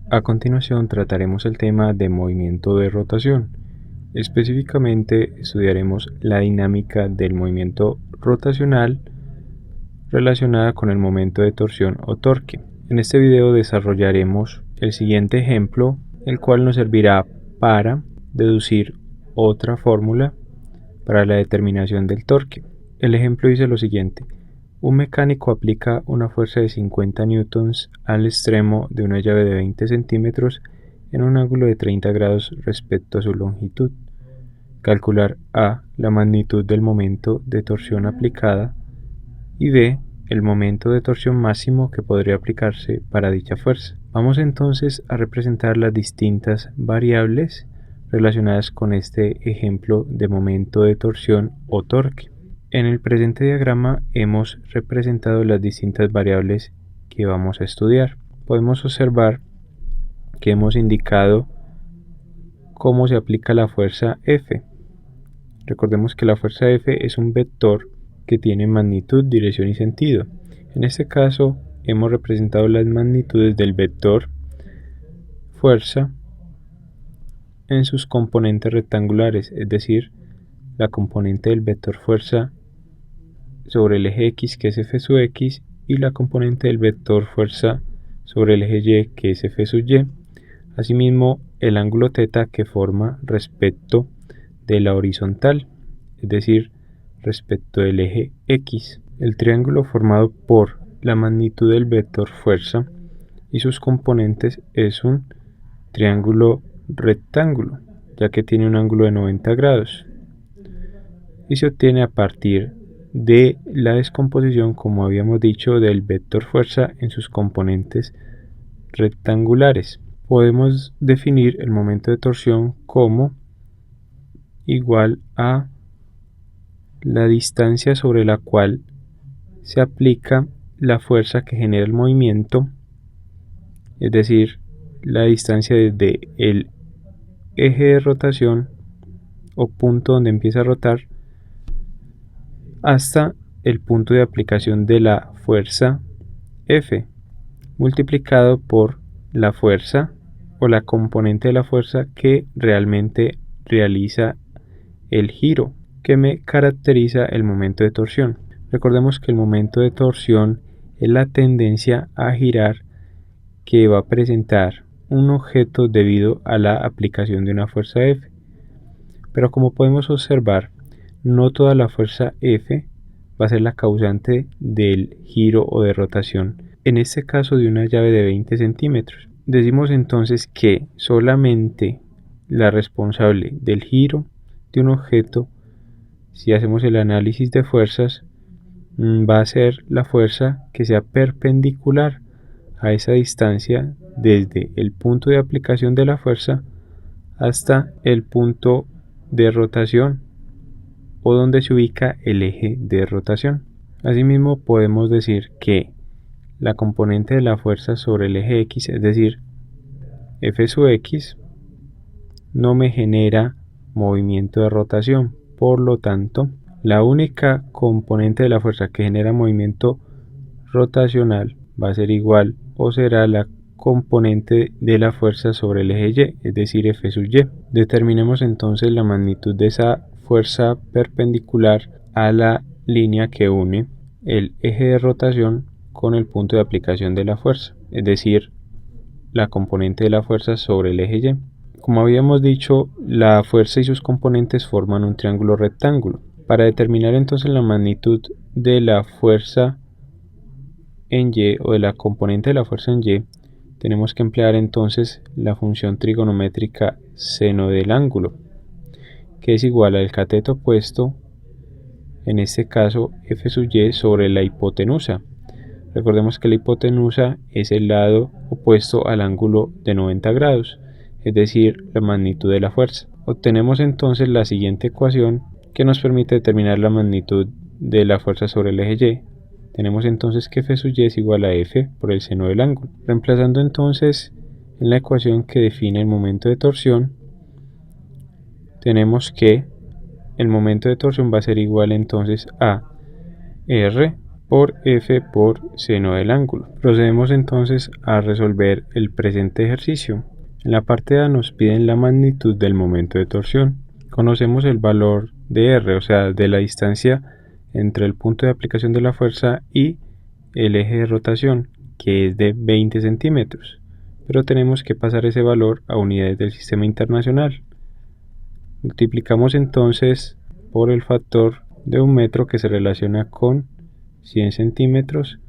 A continuación trataremos el tema de movimiento de rotación. Específicamente estudiaremos la dinámica del movimiento rotacional relacionada con el momento de torsión o torque. En este video desarrollaremos el siguiente ejemplo, el cual nos servirá para deducir otra fórmula para la determinación del torque. El ejemplo dice lo siguiente: un mecánico aplica una fuerza de 50 newtons al extremo de una llave de 20 centímetros en un ángulo de 30 grados respecto a su longitud. Calcular A, la magnitud del momento de torsión aplicada, y B, el momento de torsión máximo que podría aplicarse para dicha fuerza. Vamos entonces a representar las distintas variables relacionadas con este ejemplo de momento de torsión o torque. En el presente diagrama hemos representado las distintas variables que vamos a estudiar. Podemos observar que hemos indicado cómo se aplica la fuerza F. Recordemos que la fuerza F es un vector que tiene magnitud, dirección y sentido. En este caso hemos representado las magnitudes del vector fuerza en sus componentes rectangulares, es decir, la componente del vector fuerza sobre el eje X, que es F sub X, y la componente del vector fuerza sobre el eje Y, que es F sub Y. Asimismo, el ángulo θ que forma respecto de la horizontal, es decir, respecto del eje X. El triángulo formado por la magnitud del vector fuerza y sus componentes es un triángulo rectángulo, ya que tiene un ángulo de 90 grados y se obtiene a partir de la descomposición, como habíamos dicho, del vector fuerza en sus componentes rectangulares. Podemos definir el momento de torsión como igual a la distancia sobre la cual se aplica la fuerza que genera el movimiento, es decir, la distancia desde el eje de rotación o punto donde empieza a rotar hasta el punto de aplicación de la fuerza F, multiplicado por la fuerza o la componente de la fuerza que realmente realiza el giro que me caracteriza el momento de torsión. Recordemos que el momento de torsión es la tendencia a girar que va a presentar un objeto debido a la aplicación de una fuerza F. Pero como podemos observar, no toda la fuerza F va a ser la causante del giro o de rotación, en este caso de una llave de 20 centímetros. Decimos entonces que solamente la responsable del giro de un objeto, si hacemos el análisis de fuerzas, va a ser la fuerza que sea perpendicular a esa distancia desde el punto de aplicación de la fuerza hasta el punto de rotación o donde se ubica el eje de rotación. Asimismo, podemos decir que la componente de la fuerza sobre el eje X, es decir, F sub X, no me genera movimiento de rotación. Por lo tanto, la única componente de la fuerza que genera movimiento rotacional va a ser igual o será la componente de la fuerza sobre el eje Y, es decir, F sub Y. Determinemos entonces la magnitud de esa fuerza perpendicular a la línea que une el eje de rotación con el punto de aplicación de la fuerza, es decir, la componente de la fuerza sobre el eje Y. Como habíamos dicho, la fuerza y sus componentes forman un triángulo rectángulo. Para determinar entonces la magnitud de la fuerza en Y o de la componente de la fuerza en Y, tenemos que emplear entonces la función trigonométrica seno del ángulo, que es igual al cateto opuesto, en este caso F sub Y, sobre la hipotenusa. Recordemos que la hipotenusa es el lado opuesto al ángulo de 90 grados, es decir, la magnitud de la fuerza. Obtenemos entonces la siguiente ecuación que nos permite determinar la magnitud de la fuerza sobre el eje Y. Tenemos entonces que F sub Y es igual a F por el seno del ángulo. Reemplazando entonces en la ecuación que define el momento de torsión, tenemos que el momento de torsión va a ser igual entonces a R por F por seno del ángulo. Procedemos entonces a resolver el presente ejercicio. En la parte A nos piden la magnitud del momento de torsión. Conocemos el valor de R, o sea, de la distancia entre el punto de aplicación de la fuerza y el eje de rotación, que es de 20 centímetros. Pero tenemos que pasar ese valor a unidades del sistema internacional. Multiplicamos entonces por el factor de 1 metro que se relaciona con 100 centímetros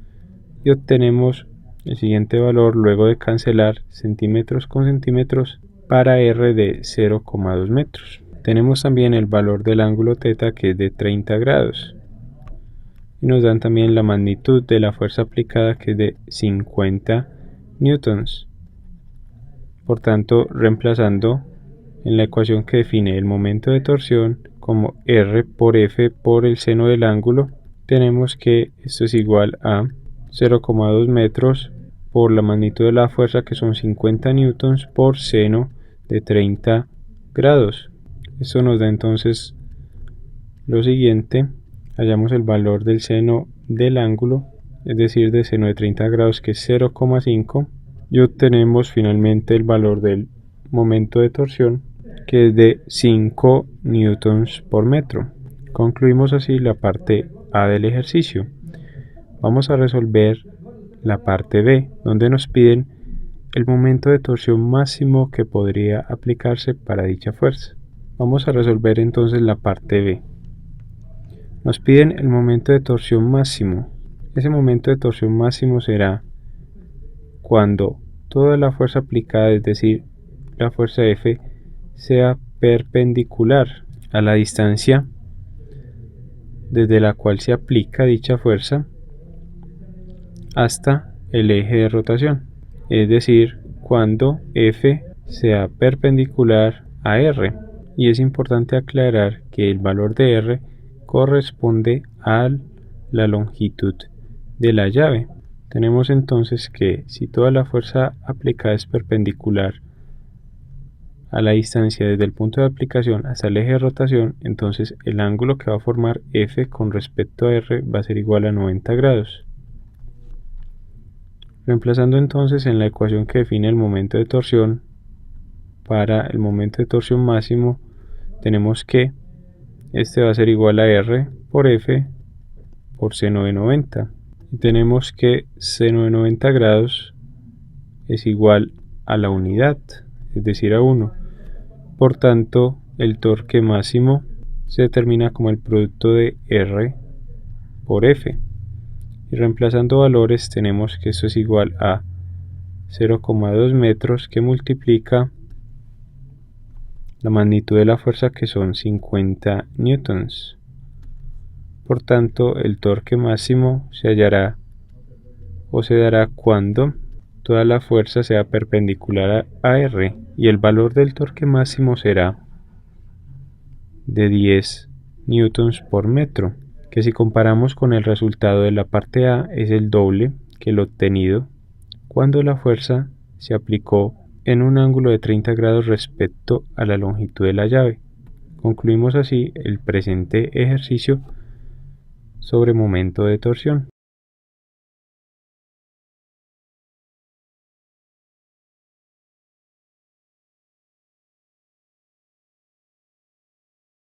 y obtenemos el siguiente valor luego de cancelar centímetros con centímetros para R de 0,2 metros. Tenemos también el valor del ángulo θ, que es de 30 grados. Y nos dan también la magnitud de la fuerza aplicada, que es de 50 newtons. Por tanto, reemplazando en la ecuación que define el momento de torsión como R por F por el seno del ángulo, tenemos que esto es igual a 0,2 metros por la magnitud de la fuerza, que son 50 newtons, por seno de 30 grados. Esto nos da entonces lo siguiente: hallamos el valor del seno del ángulo, es decir, de seno de 30 grados, que es 0,5, y obtenemos finalmente el valor del momento de torsión, que es de 5 newtons por metro. Concluimos así la parte A del ejercicio. Vamos a resolver la parte B, donde nos piden el momento de torsión máximo que podría aplicarse para dicha fuerza. Vamos a resolver entonces la parte B. Nos piden el momento de torsión máximo. Ese momento de torsión máximo será cuando toda la fuerza aplicada, es decir, la fuerza F, sea perpendicular a la distancia desde la cual se aplica dicha fuerza hasta el eje de rotación, es decir, cuando F sea perpendicular a R. Y es importante aclarar que el valor de R corresponde a la longitud de la llave. Tenemos entonces que si toda la fuerza aplicada es perpendicular a la distancia desde el punto de aplicación hasta el eje de rotación, entonces el ángulo que va a formar F con respecto a R va a ser igual a 90 grados. Reemplazando entonces en la ecuación que define el momento de torsión, para el momento de torsión máximo tenemos que este va a ser igual a R por F por seno de 90. Y tenemos que seno de 90 grados es igual a la unidad, es decir, a 1. Por tanto, el torque máximo se determina como el producto de R por F. Y reemplazando valores tenemos que esto es igual a 0,2 metros, que multiplica la magnitud de la fuerza, que son 50 newtons. Por tanto, el torque máximo se hallará o se dará cuando toda la fuerza sea perpendicular a R, y el valor del torque máximo será de 10 newtons por metro, que si comparamos con el resultado de la parte A es el doble que el obtenido cuando la fuerza se aplicó en un ángulo de 30 grados respecto a la longitud de la llave. Concluimos así el presente ejercicio sobre momento de torsión.